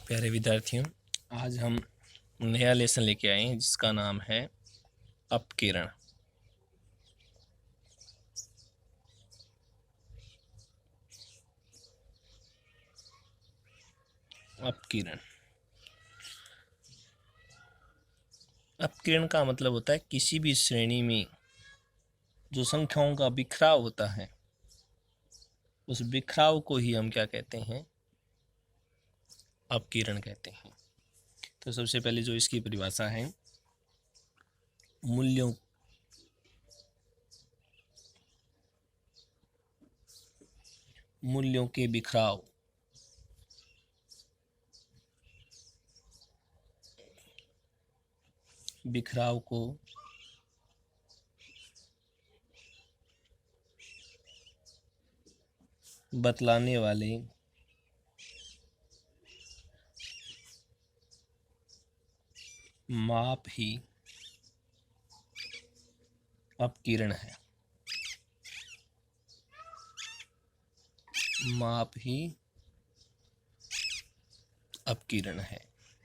प्यारे विद्यार्थियों, आज हम नया लेसन लेके आए हैं जिसका नाम है अपकिरण। अपकिरण अपकिरण का मतलब होता है किसी भी श्रेणी में जो संख्याओं का बिखराव होता है, उस बिखराव को ही हम क्या कहते हैं? अपकिरण कहते हैं। तो सबसे पहले जो इसकी परिभाषा है, मूल्यों मूल्यों के बिखराव को बतलाने वाले माप ही अपकिरण है। माप ही अपकिरण है,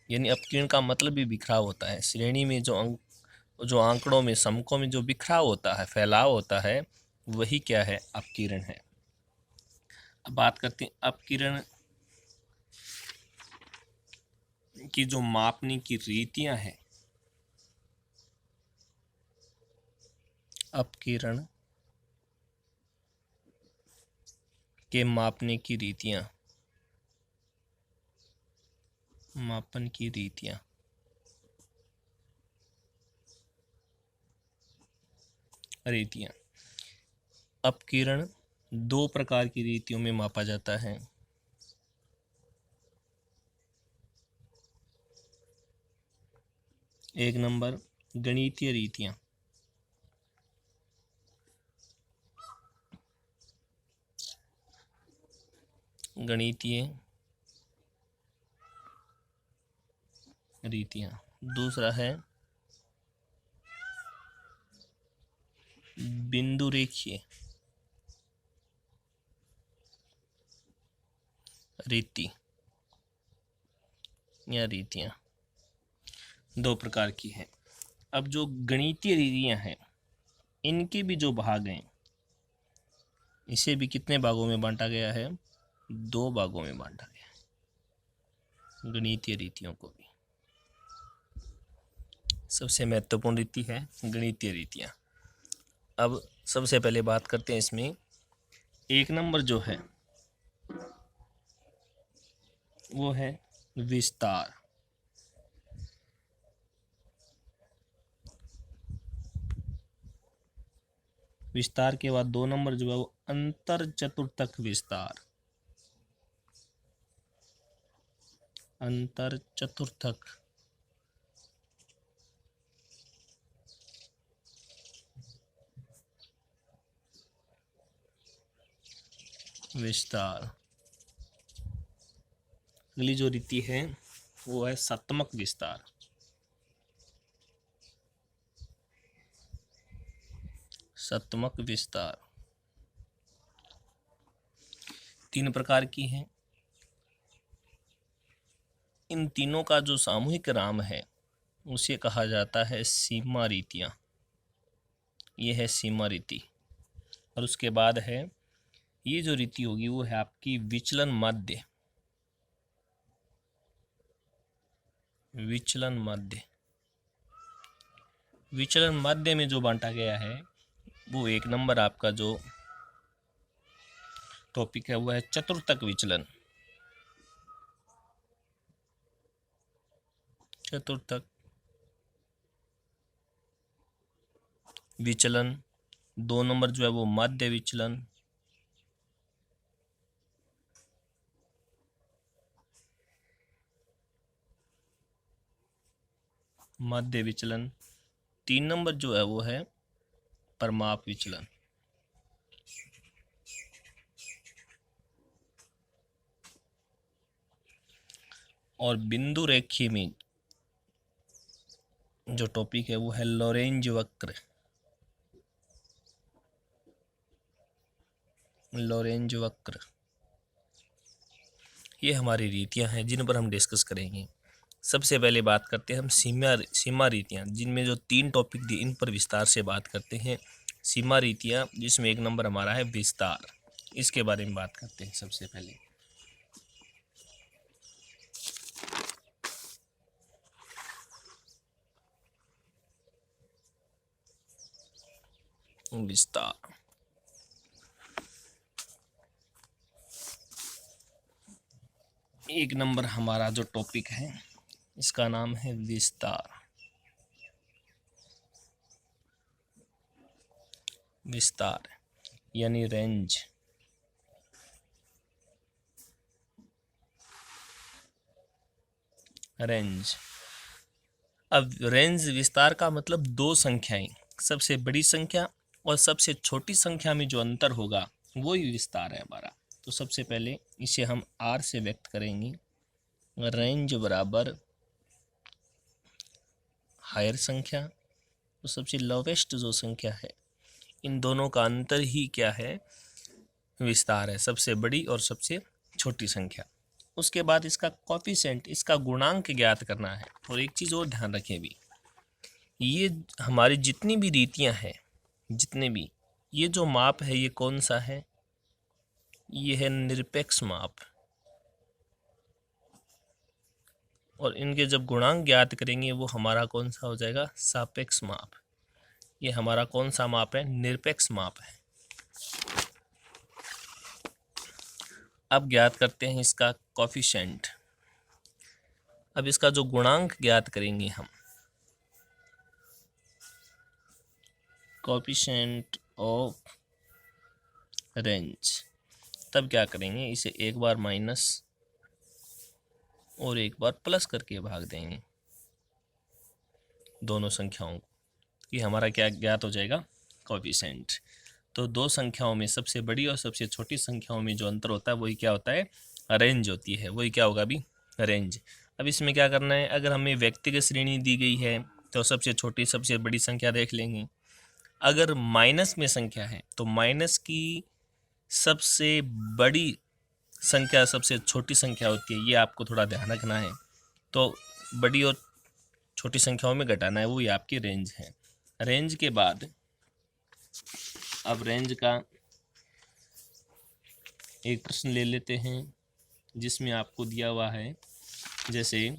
यानी अपकिरण का मतलब भी बिखराव होता है। श्रेणी में जो आंकड़ों में, समकों में जो बिखराव होता है, फैलाव होता है, वही क्या है? अपकिरण है। अब बात करते हैं अपकिरण की जो मापने की रीतियां हैं। अपकिरण के मापने की रीतियां, मापन की रीतियां। अपकिरण दो प्रकार की रीतियों में मापा जाता है। एक नंबर गणितीय रीतियां। गणितीय रीतियां। दूसरा है बिंदु रेखीय रीति या रीतियां। दो प्रकार की है। अब जो गणितीय रीतियां हैं, इनके भी जो भाग हैं, इसे भी कितने भागों में बांटा गया है? दो भागों में बांटा गया है गणितीय रीतियों को भी। सबसे महत्वपूर्ण रीति है गणितीय रीतियां। अब सबसे पहले बात करते हैं इसमें, एक नंबर जो है वो है विस्तार। विस्तार के बाद दो नंबर जो है वो अंतर चतुर्थक विस्तार। अंतर चतुर्थक विस्तार। अगली जो रीति है वो है सतमक विस्तार। सतमक विस्तार तीन प्रकार की है। इन तीनों का जो सामूहिक नाम है उसे कहा जाता है सीमा रीतियां। ये है सीमा रीति। और उसके बाद है, ये जो रीति होगी वो है आपकी विचलन माध्य। विचलन माध्य। विचलन माध्य में जो बांटा गया है वो एक नंबर आपका जो टॉपिक है वो है चतुर्थक विचलन। चतुर्थक विचलन। दो नंबर जो है वो माध्य विचलन। माध्य विचलन। तीन नंबर जो है वो है परमाप विचलन। और बिंदु रेखी में जो टॉपिक है वो है लोरेंज वक्र। लोरेंज वक्र ये हमारी रीतियां हैं जिन पर हम डिस्कस करेंगे। सबसे पहले बात करते हैं हम सीमा रीतियाँ, जिनमें जो 3 टॉपिक दिए इन पर विस्तार से बात करते हैं। सीमा रीतियाँ, जिसमें 1 नंबर हमारा है विस्तार, इसके बारे में बात करते हैं सबसे पहले। विस्तार, एक नंबर हमारा जो टॉपिक है इसका नाम है विस्तार। विस्तार यानी रेंज। रेंज, अब रेंज विस्तार का मतलब 2 संख्याएं, सबसे बड़ी संख्या और सबसे छोटी संख्या में जो अंतर होगा वो ही विस्तार है हमारा। तो सबसे पहले इसे हम r से व्यक्त करेंगे। रेंज बराबर हायर संख्या तो सबसे लोवेस्ट जो संख्या है, इन दोनों का अंतर ही क्या है, विस्तार है, सबसे बड़ी और सबसे छोटी संख्या। उसके बाद इसका कोफिशिएंट, इसका गुणांक ज्ञात करना है। और एक चीज़ और ध्यान रखें भी, ये हमारी जितनी भी रीतियां हैं, जितने भी, ये जो माप है ये कौन सा है, ये है निरपेक्ष माप। और इनके जब गुणांक ज्ञात करेंगे वो हमारा कौन सा हो जाएगा, सापेक्ष माप। ये हमारा कौन सा माप है, निरपेक्ष माप है। अब ज्ञात करते हैं इसका कोफिशिएंट। अब इसका जो गुणांक ज्ञात करेंगे हम, कोफिशिएंट ऑफ रेंज, तब क्या करेंगे, इसे एक बार माइनस और एक बार प्लस करके भाग देंगे दोनों संख्याओं को। ये हमारा क्या ज्ञात हो जाएगा, कोफिशिएंट। तो 2 संख्याओं में सबसे बड़ी और सबसे छोटी संख्याओं में जो अंतर होता है वही क्या होता है, रेंज होती है। वही क्या होगा अभी, रेंज। अब इसमें क्या करना है, अगर हमें व्यक्तिगत श्रेणी दी गई है तो सबसे छोटी सबसे बड़ी संख्या देख लेंगे। अगर माइनस में संख्या है तो माइनस की सबसे बड़ी संख्या सबसे छोटी संख्या होती है, ये आपको थोड़ा ध्यान रखना है। तो बड़ी और छोटी संख्याओं में घटाना है, वो ये आपकी रेंज है। रेंज के बाद अब रेंज का एक प्रश्न ले लेते हैं, जिसमें आपको दिया हुआ है, जैसे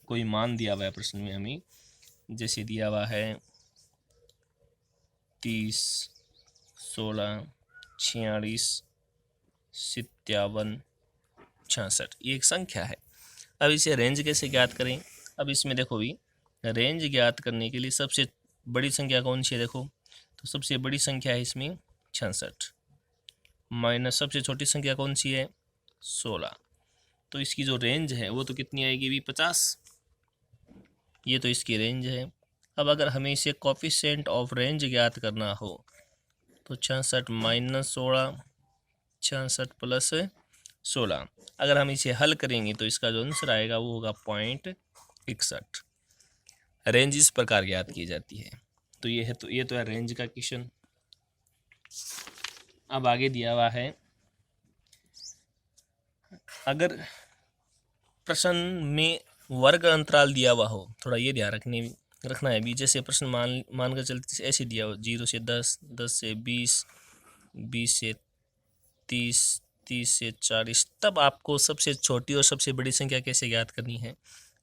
कोई मान दिया हुआ है प्रश्न में हमें, जैसे दिया हुआ है 30, 16, 46, 57, 66, ये एक संख्या है। अब इसे रेंज कैसे ज्ञात करें। अब इसमें देखो भी, रेंज ज्ञात करने के लिए सबसे बड़ी संख्या कौन सी है, देखो तो सबसे बड़ी संख्या है इसमें 66, माइनस सबसे छोटी संख्या कौन सी है, 16। तो इसकी जो रेंज है वो तो कितनी आएगी भी, 50। ये तो इसकी रेंज है। अब अगर हमें इसे कोफिशिएंट ऑफ रेंज ज्ञात करना हो तो 66 माइनस 16, 66 प्लस 16। अगर हम इसे हल करेंगे तो इसका जो आंसर आएगा वो होगा 0.61। रेंज इस प्रकार ज्ञात की जाती है। तो ये है रेंज का क्वेश्चन। अब आगे दिया हुआ है, अगर प्रश्न में वर्ग अंतराल दिया हुआ हो, थोड़ा ये ध्यान रखना है भी। जैसे प्रश्न मान कर चलते ऐसे दिया हो, 0 से 10, 10 से 20, 20 से 30, 30 से 40, तब आपको सबसे छोटी और सबसे बड़ी संख्या कैसे ज्ञात करनी है।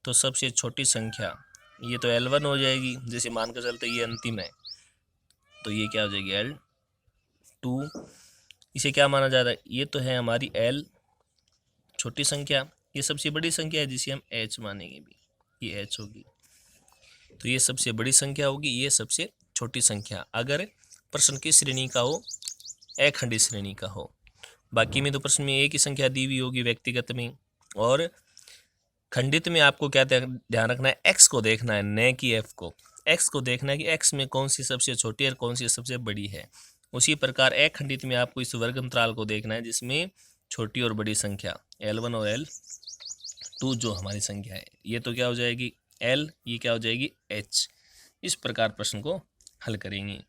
तो सबसे छोटी संख्या ये तो L1 हो जाएगी, जैसे मान कर चलते ये अंतिम है, तो ये क्या हो जाएगी, L2। इसे क्या माना जा रहा है, ये तो है हमारी L छोटी संख्या, ये सबसे बड़ी संख्या है जिसे हम H मानेंगे भी, ये H होगी। तो ये सबसे बड़ी संख्या होगी, ये सबसे छोटी संख्या, अगर प्रश्न की श्रेणी का हो, अखंडित श्रेणी का हो। बाकी में तो प्रश्न में एक ही संख्या दी हुई होगी व्यक्तिगत में, और खंडित में आपको क्या ध्यान रखना है, x को देखना है, न कि f को। x को देखना है कि x में कौन सी सबसे छोटी और कौन सी सबसे बड़ी है। उसी प्रकार अखंडित में आपको इस वर्ग अंतराल को देखना है जिसमें छोटी और बड़ी संख्या L1 और L2 जो हमारी संख्या है, ये तो क्या हो जाएगी L, ये क्या हो जाएगी H। इस प्रकार प्रश्न को हल करेंगे।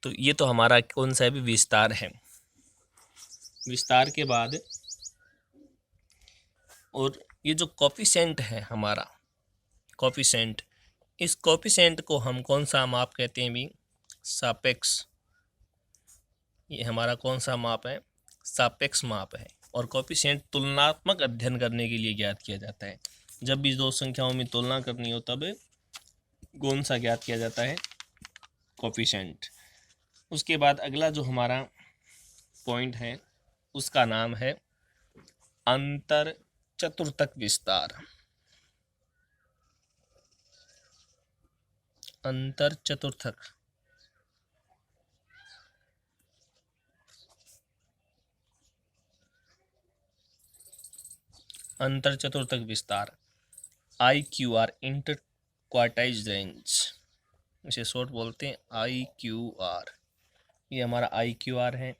तो ये तो हमारा कौन सा है भी, विस्तार है। विस्तार के बाद और ये जो कोफिशिएंट है हमारा, कोफिशिएंट, इस कोफिशिएंट को हम कौन सा माप कहते हैं भी? सापेक्ष। ये हमारा कौन सा माप है? सापेक्ष माप है। और कोफिशिएंट तुलनात्मक अध्ययन करने के लिए ज्ञात किया जाता है। जब भी दो संख्याओं में तुलना करनी हो तब कौन सा ज्ञात किया जाता है? कोफिशिएंट। उसके बाद अगला जो हमारा पॉइंट है उसका नाम है अंतर चतुर्थक विस्तार। अंतर चतुर्थक, अंतर चतुर्थक विस्तार, IQR, इंटर क्वार्टाइज रेंज, इसे शॉर्ट बोलते हैं IQR। ये हमारा IQR है।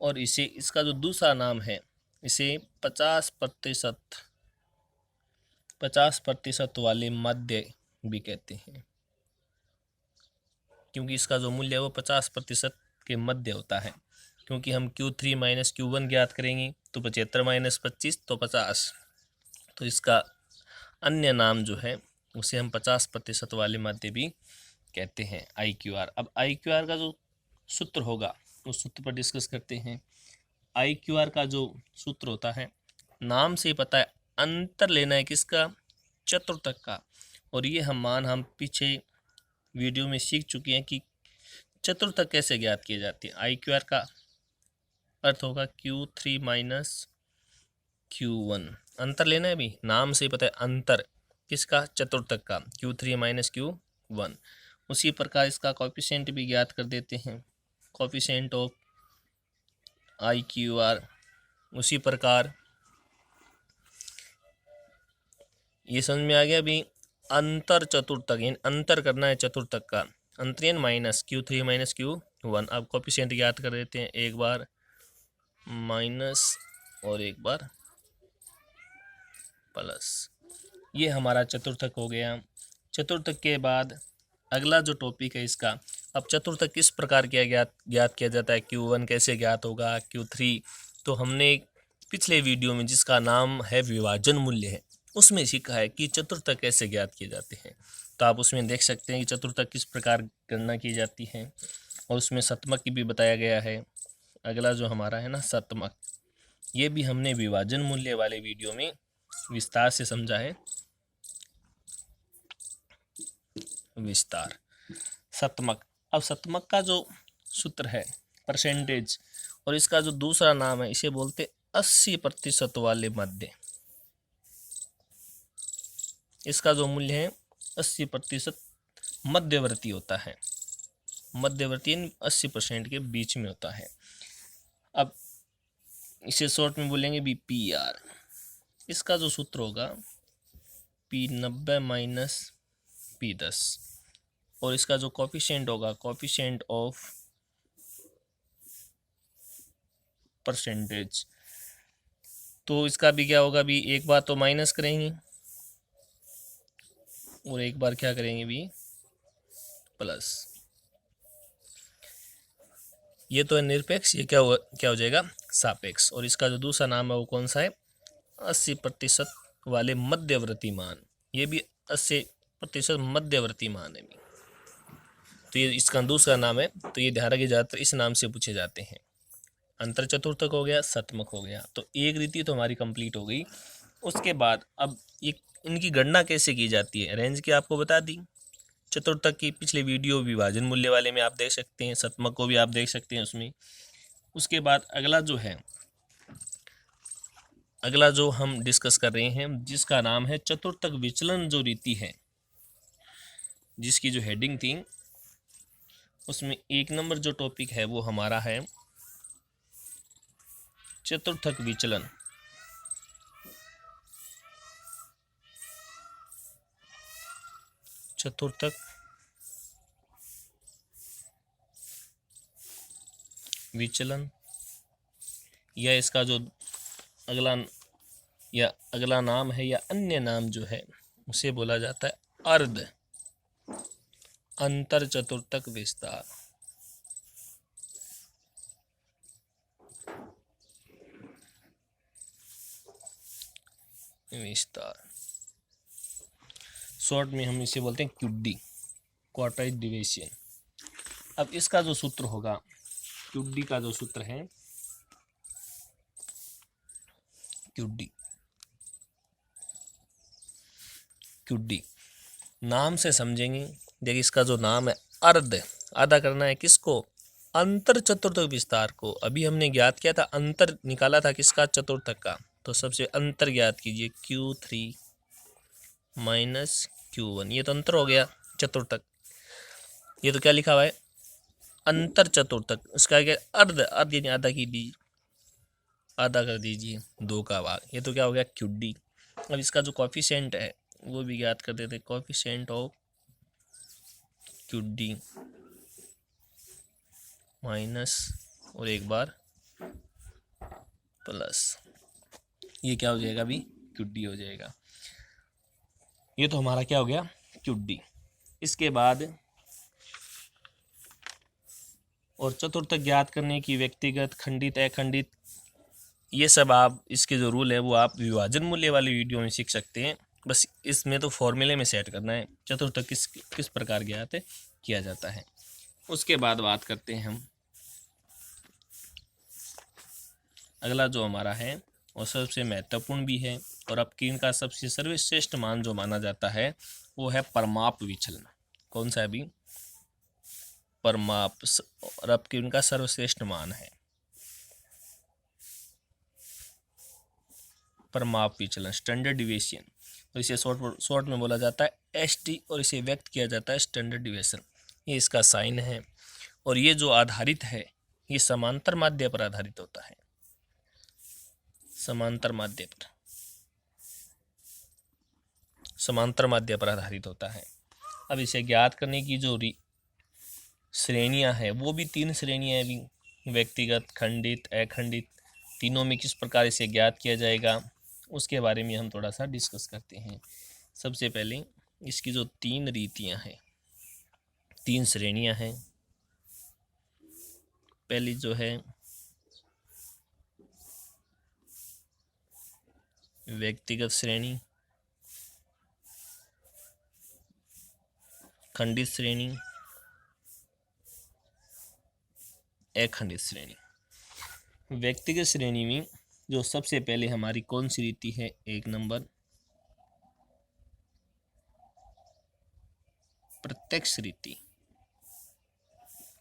और इसे, इसका जो दूसरा नाम है, इसे 50% वाले मध्य भी कहते हैं, क्योंकि इसका जो मूल्य है वो 50% के मध्य होता है। क्योंकि हम Q3 माइनस Q1 ज्ञात करेंगे तो 75 माइनस 25 तो 50, तो इसका अन्य नाम जो है उसे हम 50% वाले मध्य भी कहते हैं, IQR। अब IQR का जो सूत्र होगा उस सूत्र पर डिस्कस करते हैं। IQR का जो सूत्र होता है, नाम से ही पता है, अंतर लेना है किसका? चतुर्थक का। और ये हम पीछे वीडियो में सीख चुके हैं कि चतुर्थक कैसे ज्ञात किए जाते हैं। IQR का अर्थ होगा Q3 माइनस Q1। अंतर लेना है भी, नाम से ही पता है, अंतर किसका? चतुर्थक का, Q3 माइनस Q1। उसी प्रकार इसका कोफिशिएंट भी ज्ञात कर देते हैं, कोफिशिएंट ऑफ IQR। उसी प्रकार ये समझ में आ गया भी, अंतर चतुर्थक, यानी अंतर करना है चतुर्थक का, अंतरियन माइनस Q3 माइनस Q1। अब कोफिशिएंट ज्ञात कर देते हैं, एक बार माइनस और एक बार प्लस। ये हमारा चतुर्थक हो गया। चतुर्थक के बाद अगला जो टॉपिक है इसका, अब चतुर्थक किस प्रकार किया ज्ञात किया जाता है? Q1 कैसे ज्ञात होगा? Q3 तो हमने पिछले वीडियो में, जिसका नाम है विभाजन मूल्य है, उसमें सीखा है कि चतुर्थक कैसे ज्ञात किए जाते हैं। तो आप उसमें देख सकते हैं कि चतुर्थक किस प्रकार गणना की जाती है, और उसमें शतमक की भी बताया गया है। अगला जो हमारा है ना शतमक, ये भी हमने विभाजन मूल्य वाले वीडियो में विस्तार से समझा है। विस्तार शतमक। अब शतमक का जो सूत्र है परसेंटेज, और इसका जो दूसरा नाम है इसे बोलते 80% वाले मध्य। इसका जो मूल्य है 80% मध्यवर्ती होता है, मध्यवर्ती 80% के बीच में होता है। अब इसे शॉर्ट में बोलेंगे भी PR। इसका जो सूत्र होगा P90 माइनस P10, और इसका जो कोफिशिएंट होगा, कोफिशिएंट ऑफ परसेंटेज, तो इसका भी क्या होगा भी, एक बार तो माइनस करेंगे और एक बार क्या करेंगे भी, प्लस। ये तो है निरपेक्ष, ये क्या हो जाएगा? सापेक्ष। और इसका जो दूसरा नाम है वो कौन सा है? 80% वाले मध्यवर्ती मान। ये भी 80% मध्यवर्ती मान है। तो ये इसका दूसरा नाम है, तो ये ध्यान रखिए, ज़्यादातर इस नाम से पूछे जाते हैं। अंतर चतुर्थक हो गया, शतमक हो गया, तो एक रीति तो हमारी कंप्लीट हो गई। उसके बाद अब ये इनकी गणना कैसे की जाती है, रेंज की आपको बता दी। चतुर्थक की पिछले वीडियो विभाजन मूल्य वाले में आप देख सकते हैं, शतमक को भी आप देख सकते हैं उसमें। उसके बाद अगला जो है, अगला जो हम डिस्कस कर रहे हैं, जिसका नाम है चतुर्थक विचलन जो रीति है, जिसकी जो हेडिंग थी उसमें 1 नंबर जो टॉपिक है वो हमारा है चतुर्थक विचलन। चतुर्थक विचलन, या इसका जो अगला नाम है या अन्य नाम जो है उसे बोला जाता है अर्ध अंतर चतुर्थक विस्तार। विस्तार, शॉर्ट में हम इसे बोलते हैं QD, क्वार्टाइल डिवीजन। अब इसका जो सूत्र होगा, QD का जो सूत्र है, QD नाम से समझेंगे। देखिए इसका जो नाम है अर्ध, आधा करना है किसको, अंतर चतुर्थक विस्तार को। अभी हमने ज्ञात किया था, अंतर निकाला था किसका, चतुर्थक का। तो सबसे अंतर ज्ञात कीजिए, Q3 माइनस Q1, ये तो अंतर हो गया चतुर्थक। ये तो क्या लिखा हुआ है, अंतर चतुर्थक। इसका क्या, अर्ध, अर्ध यानी आधा कीजिए, आधा कर दीजिए 2 का भाग, ये तो क्या हो गया QD। अब इसका जो कॉफिशिएंट है वो भी ज्ञात कर देते, कॉफिशिएंट ऑफ QD माइनस और एक बार प्लस, ये क्या हो जाएगा अभी, QD हो जाएगा। ये तो हमारा क्या हो गया, QD। इसके बाद और चतुर्थक ज्ञात करने की व्यक्तिगत, खंडित, अखंडित, ये सब आप, इसके जो रूल है वो आप विभाजन मूल्य वाली वीडियो में सीख सकते हैं। बस इसमें तो फॉर्मूले में सेट करना है चतुर्थक किस प्रकार ज्ञात किया जाता है। उसके बाद बात करते हैं हम, अगला जो हमारा है वो सबसे महत्वपूर्ण भी है और अपकीर्ण का सबसे सर्वश्रेष्ठ मान जो माना जाता है वो है परमाप विचलन। कौन सा अभी, परमाप, और अपकीर्ण का सर्वश्रेष्ठ मान है परमाप विचलन, स्टैंडर्ड डिविएशन। तो इसे शॉर्ट में बोला जाता है ST, और इसे व्यक्त किया जाता है स्टैंडर्ड डिविएशन। ये इसका साइन है। और ये जो आधारित है ये समांतर माध्य पर आधारित होता है, समांतर माध्य पर आधारित होता है। अब इसे ज्ञात करने की जो श्रेणियां हैं वो भी 3 श्रेणियां हैं अभी, व्यक्तिगत, खंडित, अखंडित, तीनों में किस प्रकार इसे ज्ञात किया जाएगा उसके बारे में हम थोड़ा सा डिस्कस करते हैं। सबसे पहले इसकी जो 3 रीतियां हैं, 3 श्रेणियां हैं। पहली जो है व्यक्तिगत श्रेणी, खंडित श्रेणी, अखंडित श्रेणी। व्यक्तिगत श्रेणी में जो सबसे पहले हमारी कौन सी रीति है, 1 नंबर प्रत्यक्ष रीति।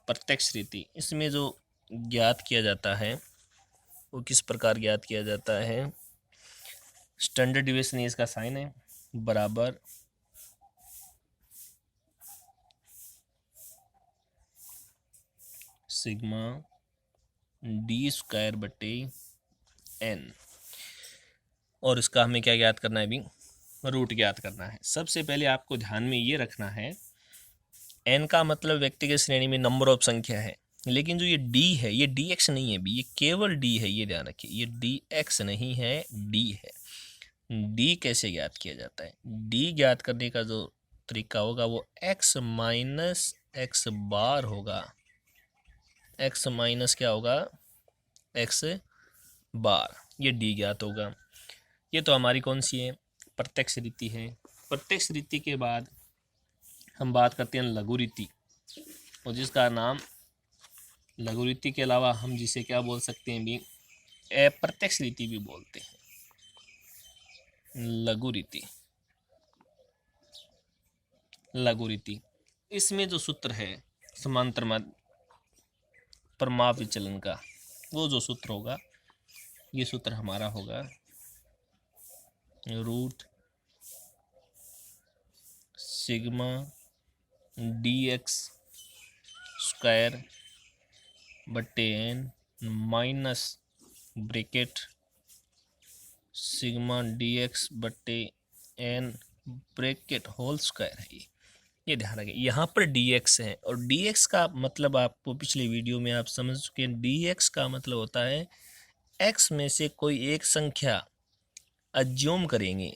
प्रत्यक्ष रीति, इसमें जो ज्ञात किया जाता है वो किस प्रकार ज्ञात किया जाता है, स्टैंडर्ड डिविएशन इसका साइन है, बराबर सिग्मा d² बटे n, और इसका हमें क्या ज्ञात करना है अभी, रूट ज्ञात करना है। सबसे पहले आपको ध्यान में ये रखना है, n का मतलब व्यक्तिगत श्रेणी में नंबर ऑफ संख्या है, लेकिन जो ये d है ये dx नहीं है भी, ये केवल d है, ये ध्यान रखिए, ये dx नहीं है, d है। d कैसे ज्ञात किया जाता है, d ज्ञात करने का जो तरीका होगा वो x माइनस x बार होगा। x माइनस क्या होगा, x बार, ये d ज्ञात होगा। ये तो हमारी कौन सी है, प्रत्यक्ष रीति है। प्रत्यक्ष रीति के बाद हम बात करते हैं लघु रीति, और जिसका नाम लघु रीति के अलावा हम जिसे क्या बोल सकते हैं भी, अप्रत्यक्ष रीति भी बोलते हैं, लघु रीति। लघु रीति, इसमें जो सूत्र है समांतर माध्य परमाप विचलन का, वो जो सूत्र होगा, ये सूत्र हमारा होगा रूट सिग्मा dx² बटे n minus bracket sigma dx बटे n ब्रैकेट होल स्क्वायर है। ये ध्यान रखें, यहाँ पर dx है, और dx का मतलब आपको पिछले वीडियो में आप समझ चुके हैं। dx का मतलब होता है x में से कोई एक संख्या अज्यूम करेंगे,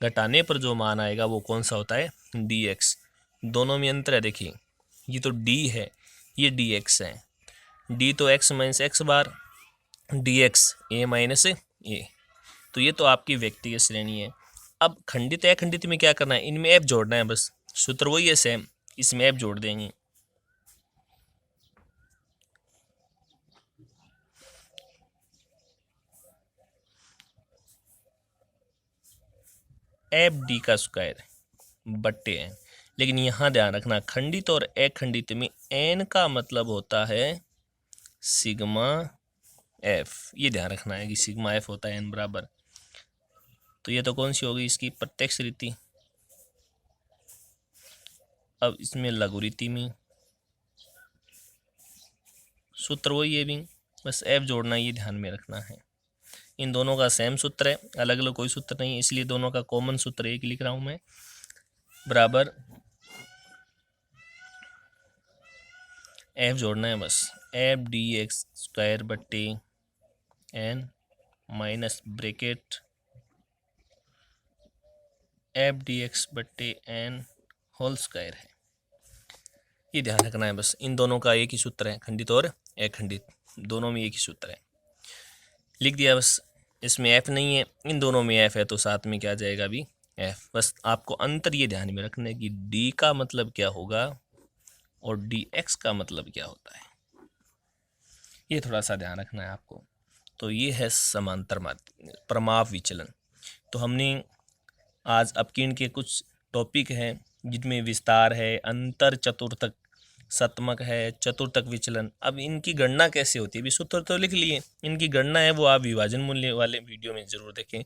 घटाने पर जो मान आएगा वो कौन सा होता है, dx। दोनों में अंतर है, देखिए ये तो d है, ये dx है। d तो x minus x bar, dx a minus a। तो ये तो आपकी व्यक्तिगत श्रेणी है। अब खंडित अखंडित में क्या करना है, इनमें एफ जोड़ना है, बस सूत्र वही है सेम, इसमें एफ जोड़ देंगे। एफ डी का स्क्वायर बट्टे है, लेकिन यहाँ ध्यान रखना खंडित और अखंडित में एन का मतलब होता है सिग्मा एफ, ये ध्यान रखना है कि सिग्मा एफ होता है एन बराबर। तो ये तो कौन सी होगी इसकी प्रत्यक्ष रीति। अब इसमें लघु रीति में सूत्र वही है भी, बस एफ जोड़ना, ये ध्यान में रखना है। इन दोनों का सेम सूत्र है, अलग अलग कोई सूत्र नहीं है, इसलिए दोनों का कॉमन सूत्र एक लिख रहा हूं मैं, बराबर एफ जोड़ना है बस, एफ डी एक्स स्क्वायर बट्टे n minus bracket f d x बट्टे एन होल स्क्वायर है। ये ध्यान रखना है बस, इन दोनों का एक ही सूत्र है, खंडित और अखंडित दोनों में एक ही सूत्र है, लिख दिया बस। इसमें एफ नहीं है, इन दोनों में एफ है, तो साथ में क्या जाएगा भी एफ। बस आपको अंतर ये ध्यान में रखना है कि डी का मतलब क्या होगा और डी एक्स का मतलब क्या होता है, ये थोड़ा सा ध्यान रखना है आपको। तो ये है समांतर प्रमाप विचलन। तो हमने आज अपकीर्ण के कुछ टॉपिक हैं जिनमें विस्तार है, अंतर चतुर्थक शतमक है, चतुर्थक विचलन। अब इनकी गणना कैसे होती है, अभी सूत्र तो लिख लिए, इनकी गणना है वो आप विभाजन मूल्य वाले वीडियो में ज़रूर देखें।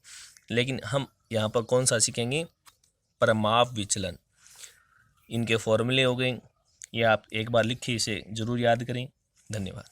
लेकिन हम यहाँ पर कौन सा सीखेंगे, प्रमाप विचलन। इनके फॉर्मूले हो गए, ये आप एक बार लिखिए, इसे ज़रूर याद करें। धन्यवाद।